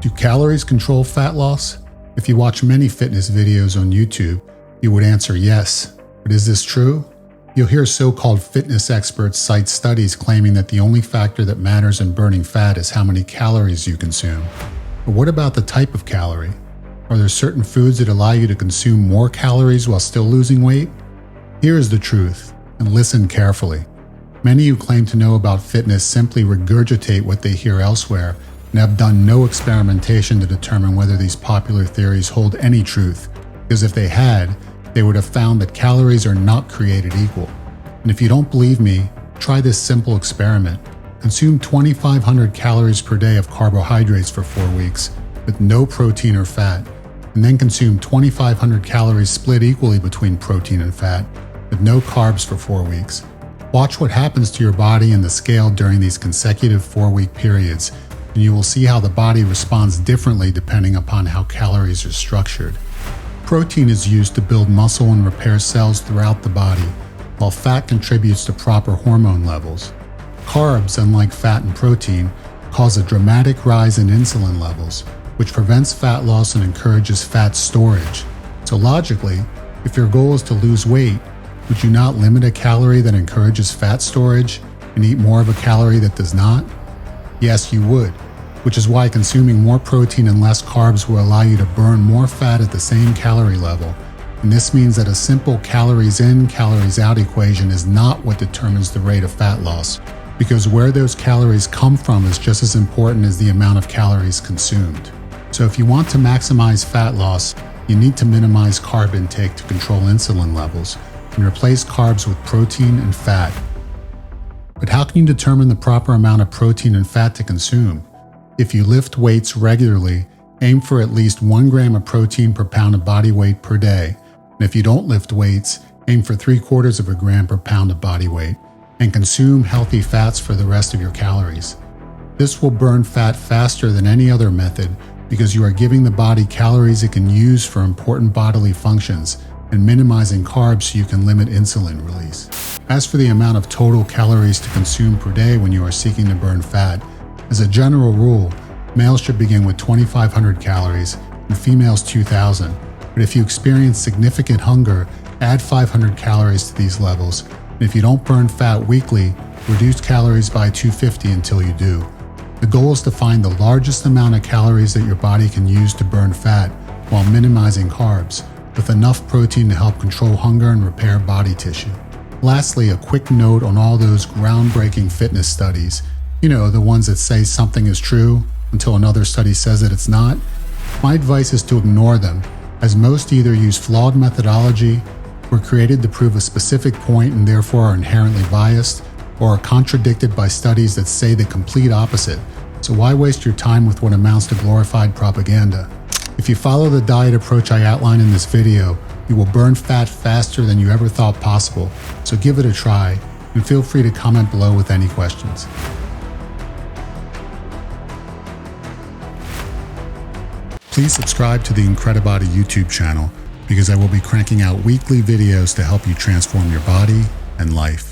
Do calories control fat loss? If you watch many fitness videos on YouTube, you would answer yes. But is this true? You'll hear so-called fitness experts cite studies claiming that the only factor that matters in burning fat is how many calories you consume. But what about the type of calorie? Are there certain foods that allow you to consume more calories while still losing weight? Here is the truth, and listen carefully. Many who claim to know about fitness simply regurgitate what they hear elsewhere and have done no experimentation to determine whether these popular theories hold any truth, because if they had, they would have found that calories are not created equal. And if you don't believe me, try this simple experiment. Consume 2,500 calories per day of carbohydrates for 4 weeks with no protein or fat, and then consume 2,500 calories split equally between protein and fat with no carbs for 4 weeks. Watch what happens to your body and the scale during these consecutive 4-week periods, and you will see how the body responds differently depending upon how calories are structured. Protein is used to build muscle and repair cells throughout the body, while fat contributes to proper hormone levels. Carbs, unlike fat and protein, cause a dramatic rise in insulin levels, which prevents fat loss and encourages fat storage. So logically, if your goal is to lose weight, would you not limit a calorie that encourages fat storage and eat more of a calorie that does not? Yes, you would, which is why consuming more protein and less carbs will allow you to burn more fat at the same calorie level. And this means that a simple calories in, calories out equation is not what determines the rate of fat loss, because where those calories come from is just as important as the amount of calories consumed. So if you want to maximize fat loss, you need to minimize carb intake to control insulin levels and replace carbs with protein and fat. But how can you determine the proper amount of protein and fat to consume? If you lift weights regularly, aim for at least 1 gram of protein per pound of body weight per day. And if you don't lift weights, aim for 3/4 gram per pound of body weight, and consume healthy fats for the rest of your calories. This will burn fat faster than any other method because you are giving the body calories it can use for important bodily functions and minimizing carbs so you can limit insulin release. As for the amount of total calories to consume per day when you are seeking to burn fat, as a general rule, males should begin with 2,500 calories and females 2,000. But if you experience significant hunger, add 500 calories to these levels. And if you don't burn fat weekly, reduce calories by 250 until you do. The goal is to find the largest amount of calories that your body can use to burn fat while minimizing carbs, with enough protein to help control hunger and repair body tissue. Lastly, a quick note on all those groundbreaking fitness studies. You know, the ones that say something is true until another study says that it's not. My advice is to ignore them, as most either use flawed methodology, were created to prove a specific point and therefore are inherently biased, or are contradicted by studies that say the complete opposite. So why waste your time with what amounts to glorified propaganda? If you follow the diet approach I outlined in this video, you will burn fat faster than you ever thought possible. So give it a try, and feel free to comment below with any questions. Please subscribe to the Incredibody YouTube channel, because I will be cranking out weekly videos to help you transform your body and life.